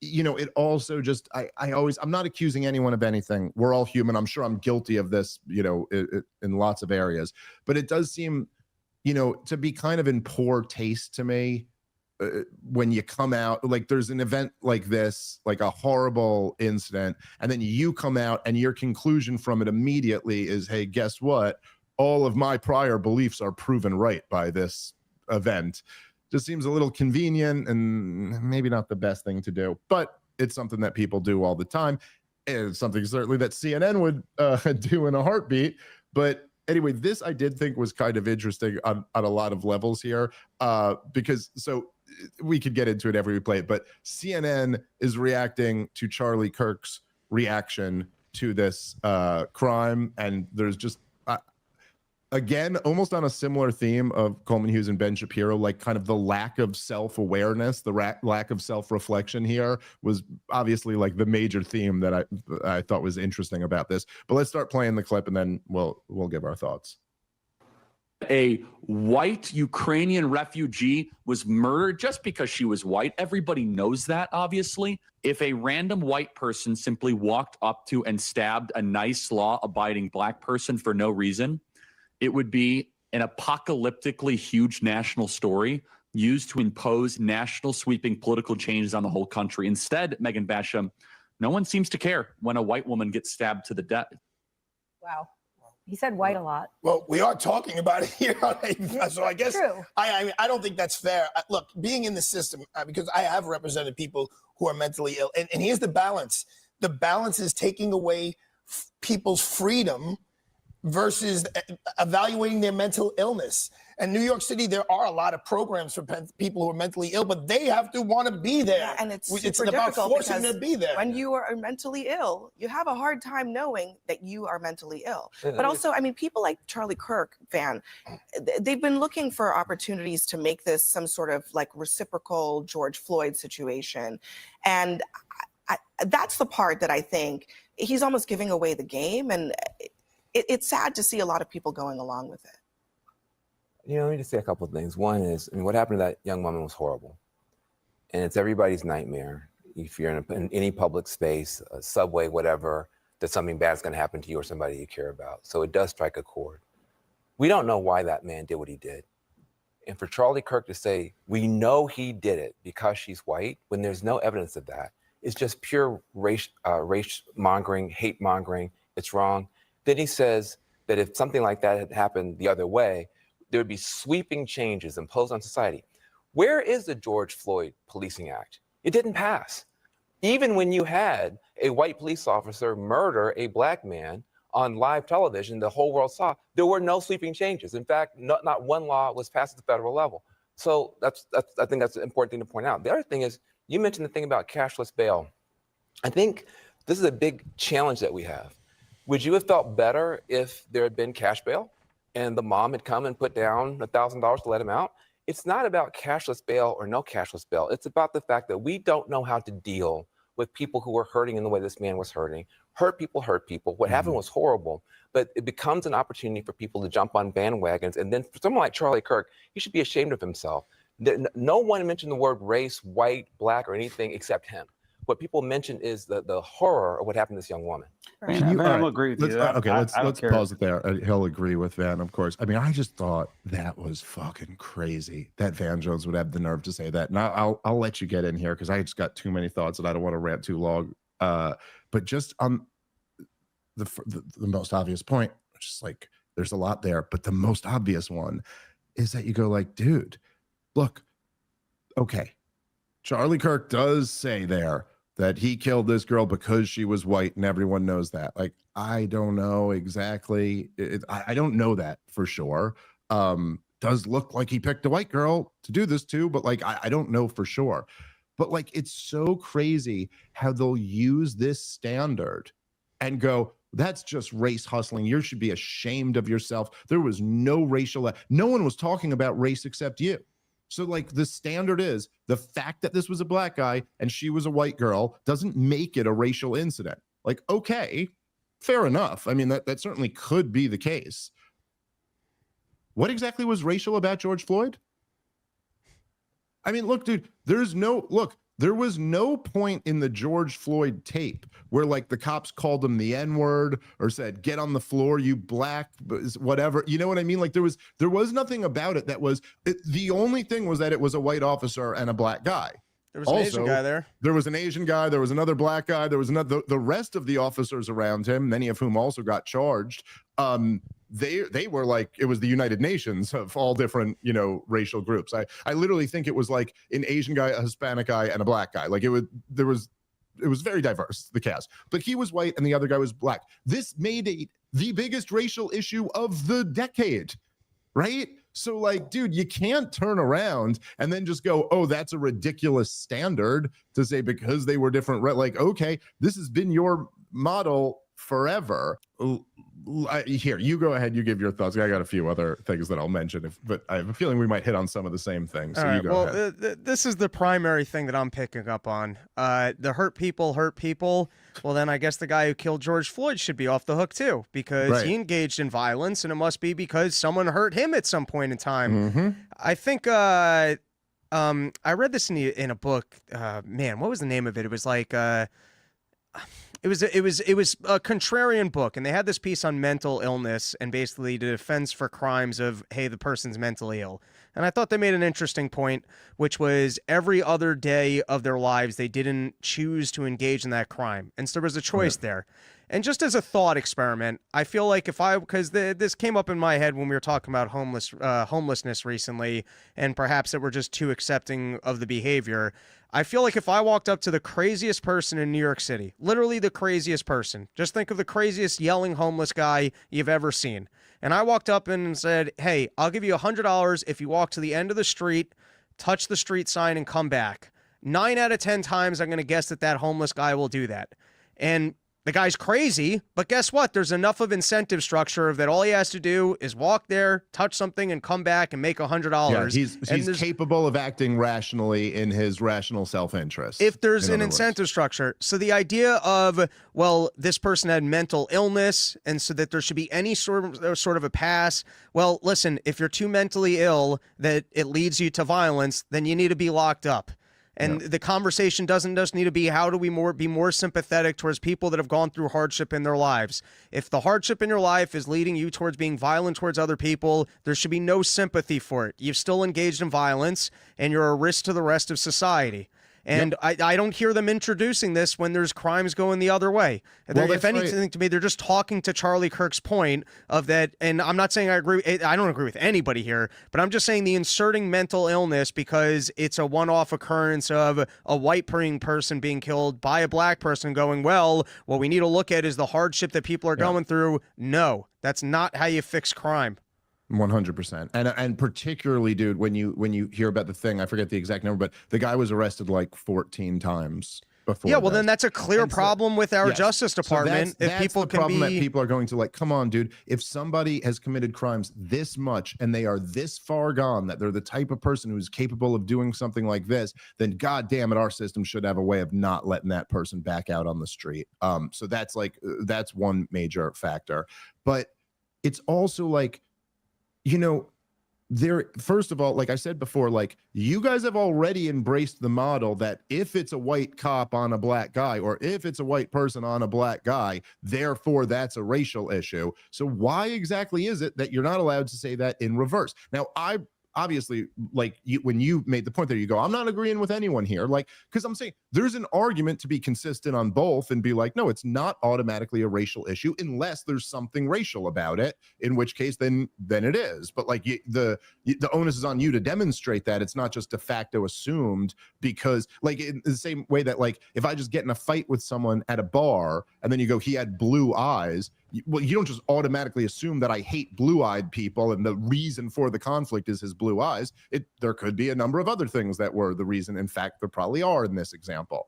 You know, it also just, I'm not accusing anyone of anything. We're all human. I'm sure I'm guilty of this, you know, in lots of areas, but it does seem, you know, to be kind of in poor taste to me when you come out, like there's an event like this, like a horrible incident, and then you come out and your conclusion from it immediately is, hey, guess what? all of my prior beliefs are proven right by this event. Just seems a little convenient and maybe not the best thing to do, but it's something that people do all the time. It's something certainly that CNN would do in a heartbeat. But anyway, this I did think was kind of interesting on a lot of levels here, because so we could get into it every play, but CNN is reacting to Charlie Kirk's reaction to this crime, and there's just again, almost on a similar theme of Coleman Hughes and Ben Shapiro, like kind of the lack of self-awareness, the lack of self-reflection here was obviously like the major theme that I thought was interesting about this. But let's start playing the clip and then we'll give our thoughts. A white Ukrainian refugee was murdered just because she was white. Everybody knows that, obviously. If a random white person simply walked up to and stabbed a nice law-abiding black person for no reason, it would be an apocalyptically huge national story used to impose national sweeping political changes on the whole country. Instead, Megan Basham, no one seems to care when a white woman gets stabbed to the death. Wow. He said white a lot. Well, we are talking about it here, so I guess I don't think that's fair. Look, being in the system, because I have represented people who are mentally ill, and here's the balance. The balance is taking away people's freedom versus evaluating their mental illness. And New York City, there are a lot of programs for people who are mentally ill, but they have to want to be there. Yeah, and it's about forcing them to be there. When you are mentally ill, you have a hard time knowing that you are mentally ill. But also, I mean, people like Charlie Kirk, Van, they've been looking for opportunities to make this some sort of like reciprocal George Floyd situation. And that's the part that I think he's almost giving away the game. And it's sad to see a lot of people going along with it. You know, let me just say a couple of things. One is, I mean, what happened to that young woman was horrible. And it's everybody's nightmare. If you're in any public space, a subway, whatever, that something bad is going to happen to you or somebody you care about. So it does strike a chord. We don't know why that man did what he did. And for Charlie Kirk to say, we know he did it because she's white, when there's no evidence of that, it's just pure race mongering, hate mongering. It's wrong. Then he says that if something like that had happened the other way, there would be sweeping changes imposed on society. Where is the George Floyd Policing Act? It didn't pass. Even when you had a white police officer murder a black man on live television, the whole world saw, there were no sweeping changes. In fact, not one law was passed at the federal level. So I think that's an important thing to point out. The other thing is, you mentioned the thing about cashless bail. I think this is a big challenge that we have. Would you have felt better if there had been cash bail and the mom had come and put down $1,000 to let him out? It's not about cashless bail or no cashless bail. It's about the fact that we don't know how to deal with people who are hurting in the way this man was hurting. Hurt people hurt people. What happened was horrible, but it becomes an opportunity for people to jump on bandwagons. And then for someone like Charlie Kirk, he should be ashamed of himself. No one mentioned the word race, white, black, or anything except him. What people mention is the horror of what happened to this young woman. Right. Van, I will agree with you. Okay, let's pause it there. He'll agree with Van, of course. I mean, I just thought that was fucking crazy that Van Jones would have the nerve to say that. And I'll let you get in here because I just got too many thoughts and I don't want to rant too long. But just on the most obvious point, just like there's a lot there, but the most obvious one is that you go like, dude, look, okay, Charlie Kirk does say there that he killed this girl because she was white, and everyone knows that. Like, I don't know exactly. I don't know that for sure. Does look like he picked a white girl to do this to, but like, I don't know for sure. But like, it's so crazy how they'll use this standard and go, that's just race hustling. You should be ashamed of yourself. There was no racial, no one was talking about race except you. So like the standard is the fact that this was a black guy and she was a white girl doesn't make it a racial incident. Like, okay, fair enough. I mean, that certainly could be the case. What exactly was racial about George Floyd? I mean, look, dude, there was no point in the George Floyd tape where like the cops called him the N-word or said, get on the floor, you black, whatever. You know what I mean? Like there was nothing about it that was, the only thing was that it was a white officer and a black guy. There was an Asian guy there. There was an Asian guy. There was another black guy. There was another, the rest of the officers around him, many of whom also got charged. they were like, it was the United Nations of all different, you know, racial groups. I literally think it was like an Asian guy, a Hispanic guy, and a black guy. Like it was very diverse, the cast, but he was white and the other guy was black. This made it the biggest racial issue of the decade, right? So like, dude, you can't turn around and then just go, oh, that's a ridiculous standard to say because they were different. Like, okay, this has been your model forever. Here, you go ahead, you give your thoughts. I got a few other things that I'll mention, but I have a feeling we might hit on some of the same things. So you go ahead. This is the primary thing that I'm picking up on. The hurt people. Well, then I guess the guy who killed George Floyd should be off the hook too, because he engaged in violence, and it must be because someone hurt him at some point in time. I think I read this in a book. Man, what was the name of it? It was like it was a contrarian book, and they had this piece on mental illness and basically the defense for crimes of, hey, the person's mentally ill. And I thought they made an interesting point, which was every other day of their lives, they didn't choose to engage in that crime. And so there was a choice there. And just as a thought experiment, I feel like because this came up in my head when we were talking about homelessness recently, and perhaps that we're just too accepting of the behavior. I feel like if I walked up to the craziest person in New York City, literally the craziest person, just think of the craziest yelling homeless guy you've ever seen. And I walked up and said, hey, I'll give you $100 if you walk to the end of the street, touch the street sign, and come back. 9 out of 10 times, I'm going to guess that homeless guy will do that. And the guy's crazy, but guess what? There's enough of incentive structure that all he has to do is walk there, touch something, and come back and make $100. Yeah, he's capable of acting rationally in his rational self-interest. If there's an incentive structure. So the idea of, well, this person had mental illness, and so that there should be any sort of a pass. Well, listen, if you're too mentally ill that it leads you to violence, then you need to be locked up. And the conversation doesn't just need to be how do we be more sympathetic towards people that have gone through hardship in their lives. If the hardship in your life is leading you towards being violent towards other people, there should be no sympathy for it. You've still engaged in violence, and you're a risk to the rest of society. And I don't hear them introducing this when there's crimes going the other way. Well, if anything, to me, they're just talking to Charlie Kirk's point of that. And I'm not saying I don't agree with anybody here, but I'm just saying the inserting mental illness because it's a one-off occurrence of a white person being killed by a black person going, well, what we need to look at is the hardship that people are going through. No, that's not how you fix crime. 100%. And particularly, dude, when you hear about the thing, I forget the exact number, but the guy was arrested like 14 times before. Yeah, well, then that's a clear problem with our Justice Department. So that's the problem that people are going to like, come on, dude, if somebody has committed crimes this much and they are this far gone that they're the type of person who's capable of doing something like this, then God damn it, our system should have a way of not letting that person back out on the street. So that's one major factor. But it's also like, you know, first of all, like I said before, like you guys have already embraced the model that if it's a white cop on a black guy or if it's a white person on a black guy, therefore that's a racial issue. So why exactly is it that you're not allowed to say that in reverse? Now, I obviously, like when you made the point there, you go, I'm not agreeing with anyone here. Like, because I'm saying there's an argument to be consistent on both and be like, no, it's not automatically a racial issue unless there's something racial about it, in which case then it is. But like the onus is on you to demonstrate that it's not just de facto assumed, because like in the same way that like if I just get in a fight with someone at a bar and then you go, he had blue eyes, well, you don't just automatically assume that I hate blue-eyed people and the reason for the conflict is his blue eyes. There could be a number of other things that were the reason. In fact, there probably are in this example.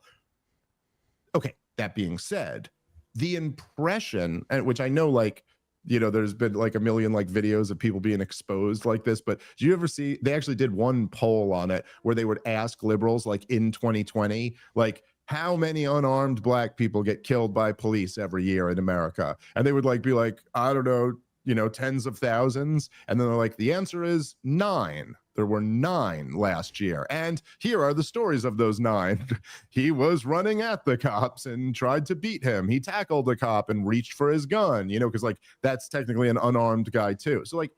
Okay, that being said, the impression, which I know, like, you know, there's been like a million like videos of people being exposed like this, but do you ever see, they actually did one poll on it where they would ask liberals like in 2020, like, how many unarmed black people get killed by police every year in America? And they would like be like, I don't know, you know, tens of thousands. And then they're like, the answer is 9. There were 9 last year. And here are the stories of those 9. He was running at the cops and tried to beat him. He tackled the cop and reached for his gun, you know, because like that's technically an unarmed guy too. So like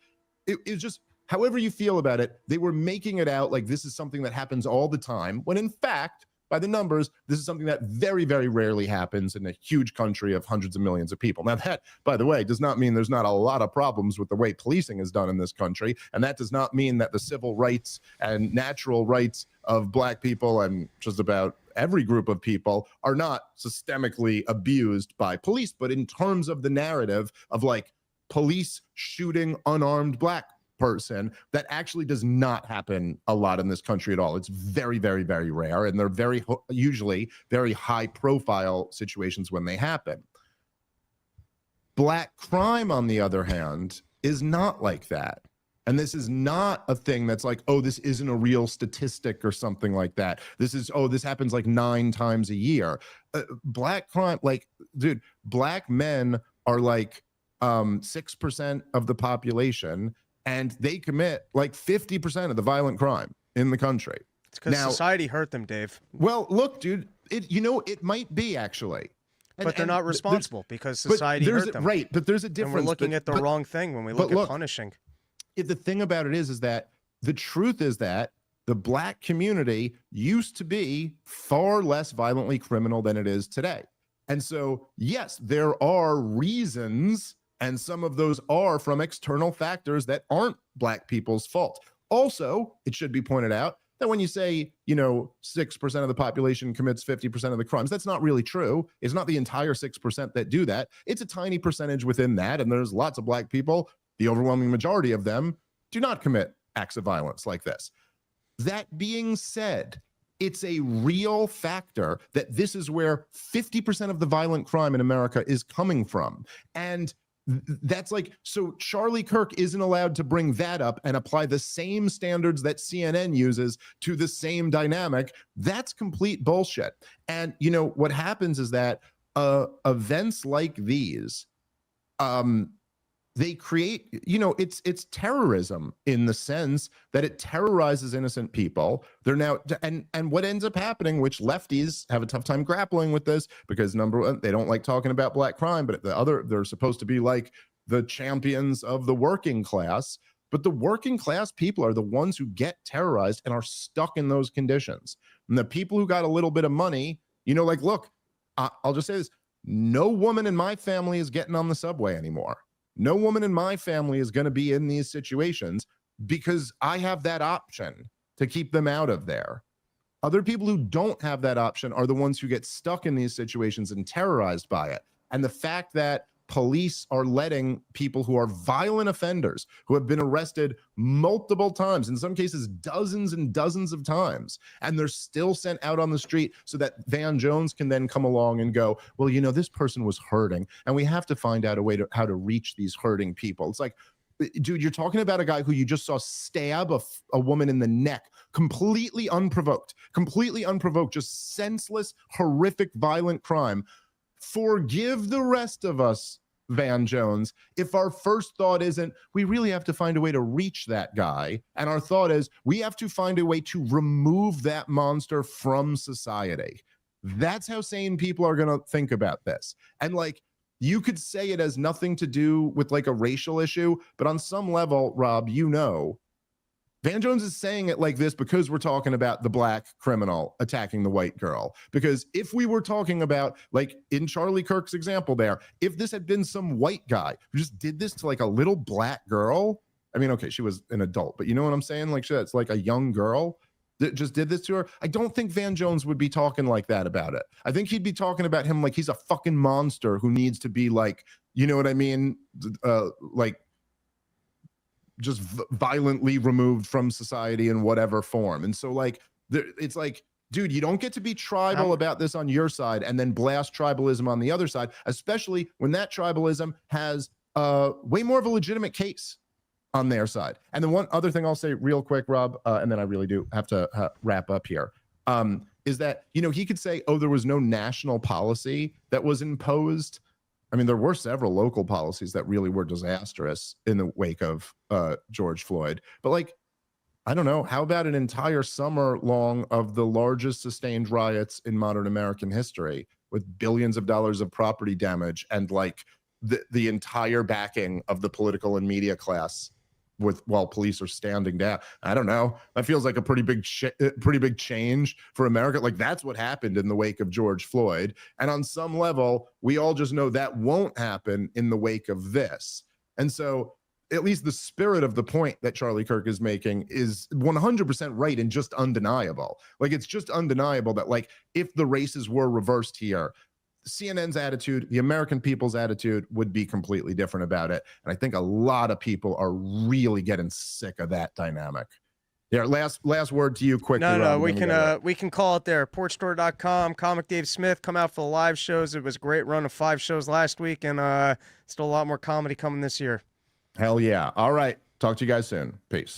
it's just, however you feel about it, they were making it out like this is something that happens all the time, when in fact, by the numbers, this is something that very, very rarely happens in a huge country of hundreds of millions of people. Now that, by the way, does not mean there's not a lot of problems with the way policing is done in this country. And that does not mean that the civil rights and natural rights of Black people and just about every group of people are not systemically abused by police. But in terms of the narrative of like police shooting unarmed Black person, that actually does not happen a lot in this country at all. It's very, very, very rare, and they're usually very high profile situations when they happen. Black crime, on the other hand, is not like that. And this is not a thing that's like, oh, this isn't a real statistic or something like that. This is, oh, this happens like 9 times a year. Black crime, like, dude, Black men are like 6% of the population, and they commit like 50% of the violent crime in the country. It's because society hurt them, Dave. Well, look, dude, it might be actually. But they're not responsible because society hurt them. Right, but there's a difference. And we're looking at the wrong thing when we look at punishing. The thing about it is that the truth is that the Black community used to be far less violently criminal than it is today. And so, yes, there are reasons, and some of those are from external factors that aren't Black people's fault. Also, it should be pointed out that when you say, 6% of the population commits 50% of the crimes, that's not really true. It's not the entire 6% that do that. It's a tiny percentage within that, and there's lots of Black people. The overwhelming majority of them do not commit acts of violence like this. That being said, it's a real factor that this is where 50% of the violent crime in America is coming from. And that's like, so Charlie Kirk isn't allowed to bring that up and apply the same standards that CNN uses to the same dynamic. That's complete bullshit. And, what happens is that events like these, they create, it's terrorism in the sense that it terrorizes innocent people. They're now, and what ends up happening, which lefties have a tough time grappling with this, because number one, they don't like talking about Black crime, but they're supposed to be like the champions of the working class. But the working class people are the ones who get terrorized and are stuck in those conditions. And the people who got a little bit of money, look, I'll just say this, no woman in my family is getting on the subway anymore. No woman in my family is going to be in these situations because I have that option to keep them out of there. Other people who don't have that option are the ones who get stuck in these situations and terrorized by it. And the fact that police are letting people who are violent offenders, who have been arrested multiple times, in some cases dozens and dozens of times, and they're still sent out on the street so that Van Jones can then come along and go, well, this person was hurting, and we have to find out a way to how to reach these hurting people. It's like, dude, you're talking about a guy who you just saw stab a woman in the neck, completely unprovoked, just senseless, horrific, violent crime. Forgive the rest of us, Van Jones, if our first thought isn't, we really have to find a way to reach that guy. And our thought is, we have to find a way to remove that monster from society. That's how sane people are going to think about this. And you could say it has nothing to do with like a racial issue, but on some level, Rob, Van Jones is saying it like this because we're talking about the Black criminal attacking the white girl. Because if we were talking about, like in Charlie Kirk's example there, if this had been some white guy who just did this to like a little Black girl, I mean, okay, she was an adult, but you know what I'm saying? Like, it's like a young girl that just did this to her. I don't think Van Jones would be talking like that about it. I think he'd be talking about him like he's a fucking monster who needs to be like, you know what I mean? Just violently removed from society in whatever form. And so it's like, dude, you don't get to be tribal about this on your side and then blast tribalism on the other side, especially when that tribalism has way more of a legitimate case on their side. And then one other thing I'll say real quick, Rob, and then I really do have to wrap up here, is that, he could say, oh, there was no national policy that was imposed. I mean, there were several local policies that really were disastrous in the wake of George Floyd. But I don't know, how about an entire summer long of the largest sustained riots in modern American history with billions of dollars of property damage and the entire backing of the political and media class while police are standing down. I don't know. That feels like a pretty big change for America. Like that's what happened in the wake of George Floyd. And on some level, we all just know that won't happen in the wake of this. And so at least the spirit of the point that Charlie Kirk is making is 100% right and just undeniable. Like it's just undeniable that like if the races were reversed here, CNN's attitude, the American people's attitude would be completely different about it. And I think a lot of people are really getting sick of that dynamic. Yeah, last word to you quickly. No, we can call it there. Porchstore.com, Comic Dave Smith, come out for the live shows. It was a great run of 5 shows last week, and still a lot more comedy coming this year. Hell yeah. All right. Talk to you guys soon. Peace.